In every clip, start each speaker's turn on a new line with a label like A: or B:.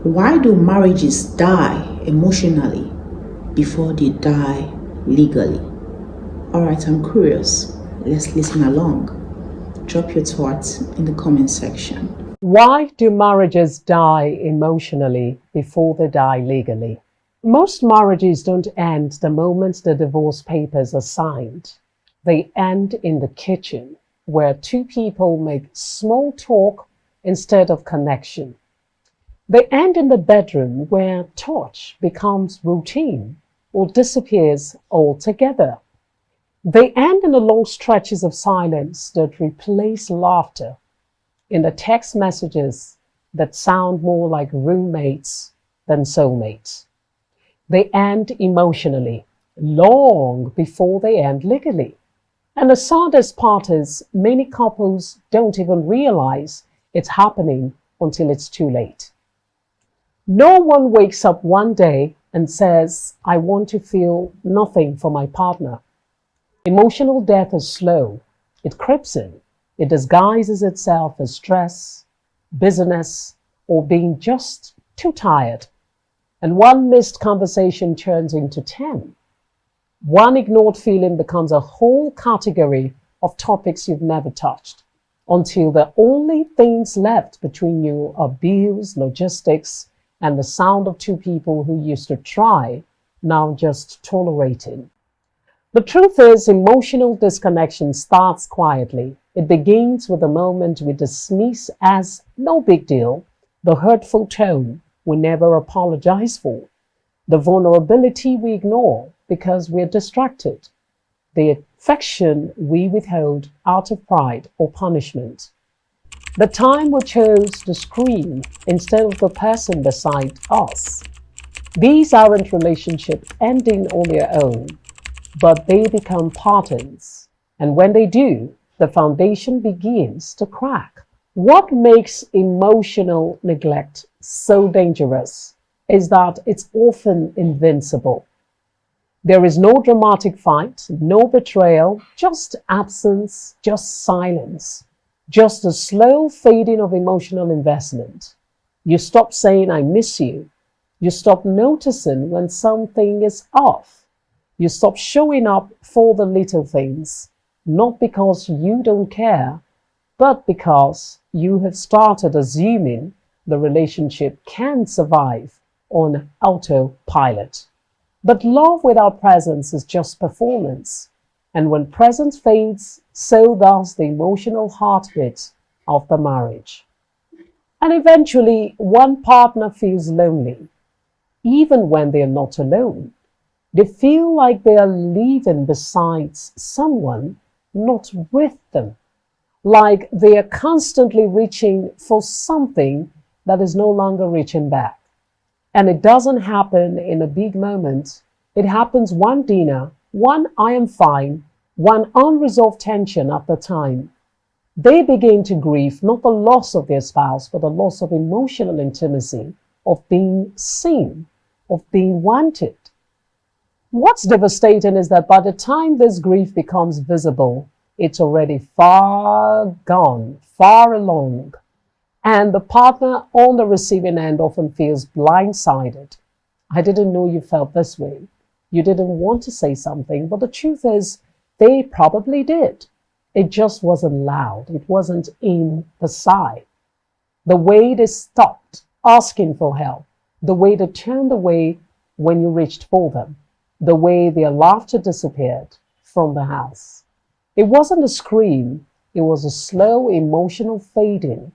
A: Why do marriages die emotionally before they die legally? Alright, I'm curious. Let's listen along. Drop your thoughts in the comment section.
B: Why do marriages die emotionally before they die legally? Most marriages don't end the moment the divorce papers are signed. They end in the kitchen, where two people make small talk instead of connection. They end in the bedroom, where touch becomes routine or disappears altogether. They end in the long stretches of silence that replace laughter, in the text messages that sound more like roommates than soulmates. They end emotionally, long before they end legally. And the saddest part is many couples don't even realize it's happening until it's too late. No one wakes up one day and says, I want to feel nothing for my partner. Emotional death is slow. It creeps in. It disguises itself as stress, busyness, or being just too tired. And one missed conversation turns into 10. One ignored feeling becomes a whole category of topics you've never touched, until the only things left between you are bills, logistics, and the sound of two people who used to try, now just tolerating. The truth is, emotional disconnection starts quietly. It begins with the moment we dismiss as no big deal, the hurtful tone we never apologize for, the vulnerability we ignore because we're distracted, the affection we withhold out of pride or punishment, the time we chose to scream instead of the person beside us. These aren't relationships ending on their own, but they become patterns. And when they do, the foundation begins to crack. What makes emotional neglect so dangerous is that it's often invincible. There is no dramatic fight, no betrayal, just absence, just silence, just a slow fading of emotional investment. You stop saying, I miss you. You stop noticing when something is off. You stop showing up for the little things, not because you don't care, but because you have started assuming the relationship can survive on autopilot. But love without presence is just performance. And when presence fades, so does the emotional heartbeat of the marriage. And eventually, one partner feels lonely, even when they are not alone. They feel like they are living beside someone, not with them. Like they are constantly reaching for something that is no longer reaching back. And it doesn't happen in a big moment. It happens one dinner, one I am fine, one unresolved tension at the time. They begin to grieve not the loss of their spouse, but the loss of emotional intimacy, of being seen, of being wanted. What's devastating is that by the time this grief becomes visible, it's already far gone, far along. And the partner on the receiving end often feels blindsided. I didn't know you felt this way. You didn't want to say something, but the truth is, they probably did. It just wasn't loud. It wasn't in the sigh. The way they stopped asking for help, the way they turned away when you reached for them, the way their laughter disappeared from the house. It wasn't a scream. It was a slow emotional fading.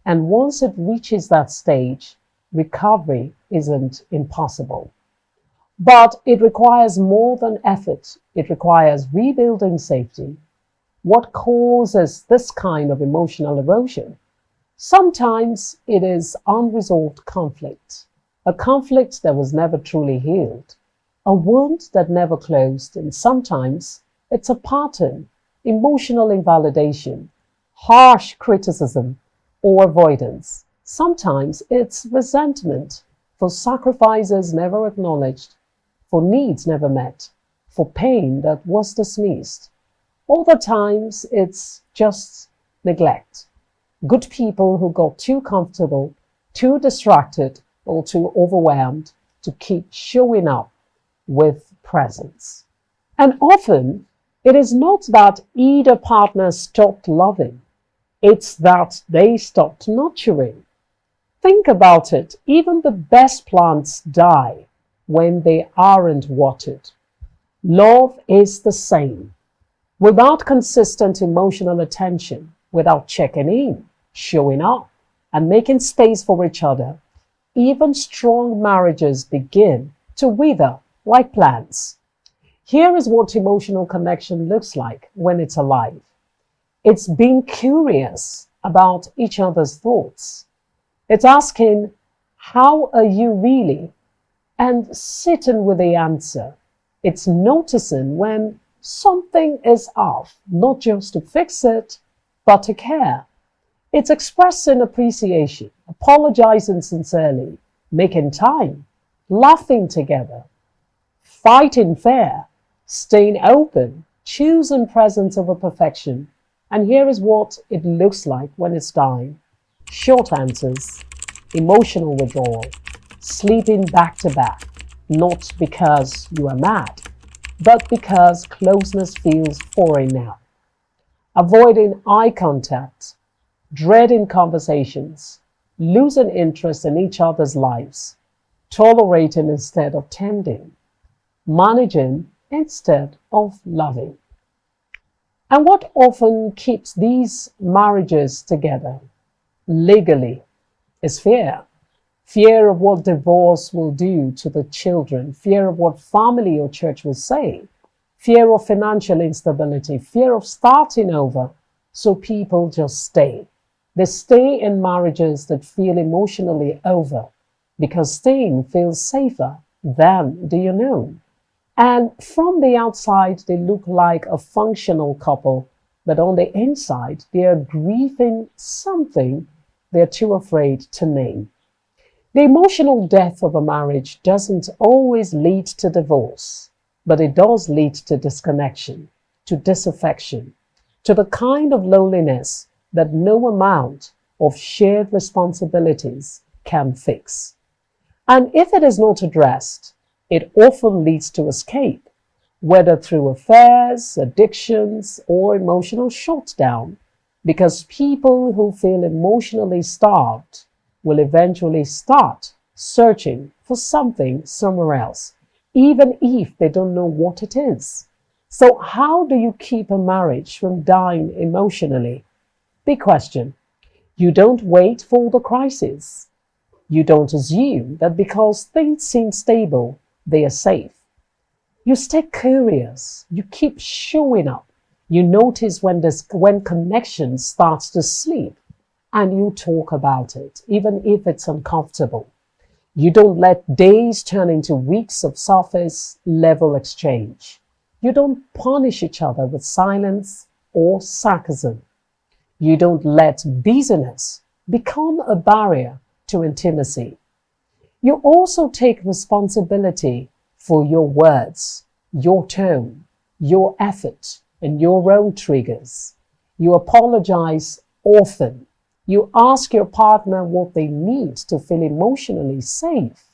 B: And once it reaches that stage, recovery isn't impossible. But it requires more than effort. It requires rebuilding safety. What causes this kind of emotional erosion? Sometimes it is unresolved conflict, a conflict that was never truly healed, a wound that never closed, and sometimes it's a pattern, emotional invalidation, harsh criticism, or avoidance. Sometimes it's resentment for sacrifices never acknowledged, for needs never met, for pain that was dismissed. Other times it's just neglect. Good people who got too comfortable, too distracted, or too overwhelmed to keep showing up with presence. And often, it is not that either partner stopped loving, it's that they stopped nurturing. Think about it. Even the best plants die when they aren't watered. Love is the same. Without consistent emotional attention, without checking in, showing up, and making space for each other, even strong marriages begin to wither like plants. Here is what emotional connection looks like when it's alive. It's being curious about each other's thoughts. It's asking, how are you really? And sitting with the answer. It's noticing when something is off, not just to fix it, but to care. It's expressing appreciation, apologizing sincerely, making time, laughing together, fighting fair, staying open, choosing presence over perfection. And here is what it looks like when it's dying. Short answers, emotional withdrawal, sleeping back to back, not because you are mad, but because closeness feels foreign now. Avoiding eye contact, dreading conversations, losing interest in each other's lives, tolerating instead of tending, managing instead of loving. And what often keeps these marriages together legally is fear. Fear of what divorce will do to the children, fear of what family or church will say, fear of financial instability, fear of starting over. So people just stay. They stay in marriages that feel emotionally over because staying feels safer than the unknown. And from the outside, they look like a functional couple, but on the inside, they are grieving something they're too afraid to name. The emotional death of a marriage doesn't always lead to divorce, but it does lead to disconnection, to disaffection, to the kind of loneliness that no amount of shared responsibilities can fix. And if it is not addressed, it often leads to escape, whether through affairs, addictions, or emotional shutdown, because people who feel emotionally starved will eventually start searching for something somewhere else, even if they don't know what it is. So how do you keep a marriage from dying emotionally? Big question. You don't wait for the crisis. You don't assume that because things seem stable, they are safe. You stay curious. You keep showing up. You notice when connection starts to sleep, and you talk about it, even if it's uncomfortable. You don't let days turn into weeks of surface level exchange. You don't punish each other with silence or sarcasm. You don't let busyness become a barrier to intimacy. You also take responsibility for your words, your tone, your effort, and your own triggers. You apologize often. You ask your partner what they need to feel emotionally safe,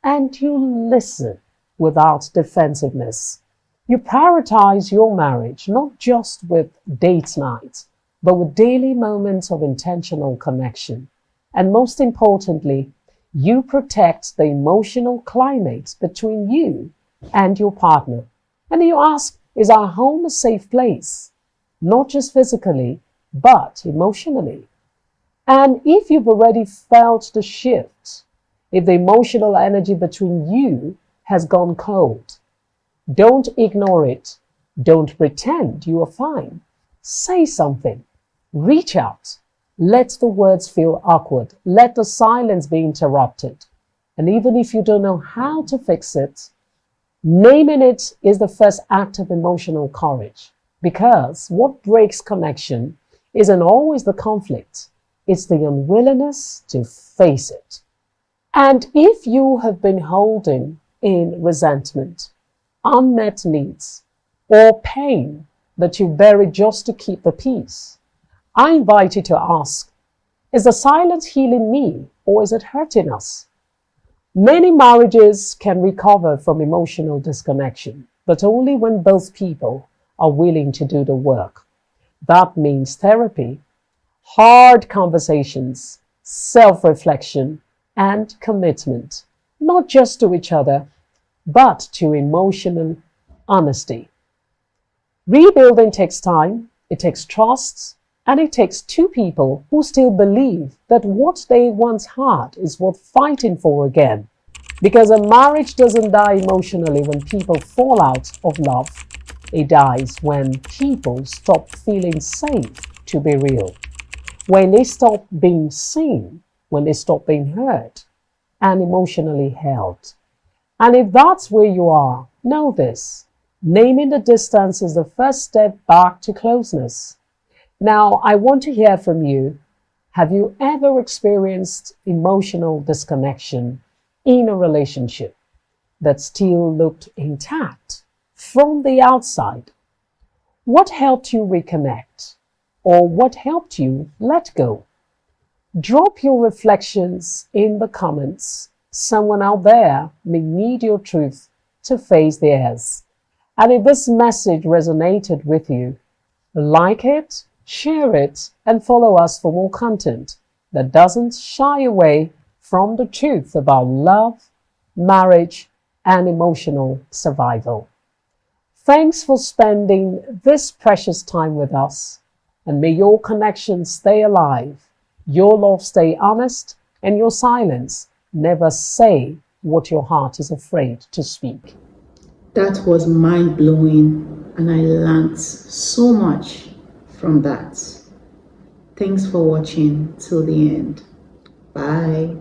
B: and you listen without defensiveness. You prioritize your marriage not just with date nights, but with daily moments of intentional connection. And most importantly, you protect the emotional climate between you and your partner. And you ask, is our home a safe place? Not just physically, but emotionally. And if you've already felt the shift, if the emotional energy between you has gone cold, don't ignore it. Don't pretend you are fine. Say something. Reach out. Let the words feel awkward. Let the silence be interrupted. And even if you don't know how to fix it, naming it is the first act of emotional courage. Because what breaks connection isn't always the conflict. It's the unwillingness to face it. And if you have been holding in resentment, unmet needs, or pain that you bury just to keep the peace, I invite you to ask, is the silence healing me or is it hurting us? Many marriages can recover from emotional disconnection, but only when both people are willing to do the work. That means therapy, hard conversations, self-reflection, and commitment, not just to each other, but to emotional honesty. Rebuilding takes time, it takes trust, and it takes two people who still believe that what they once had is worth fighting for again. Because a marriage doesn't die emotionally when people fall out of love. It dies when people stop feeling safe to be real, when they stop being seen, when they stop being heard and emotionally held. And if that's where you are, know this. Naming the distance is the first step back to closeness. Now, I want to hear from you. Have you ever experienced emotional disconnection in a relationship that still looked intact from the outside? What helped you reconnect? Or what helped you let go? Drop your reflections in the comments. Someone out there may need your truth to face theirs. And if this message resonated with you, like it, share it, and follow us for more content that doesn't shy away from the truth about love, marriage, and emotional survival. Thanks for spending this precious time with us, and may your connection stay alive, your love stay honest, and your silence never say what your heart is afraid to speak.
A: That was mind-blowing, and I learned so much from that. Thanks for watching till the end. Bye.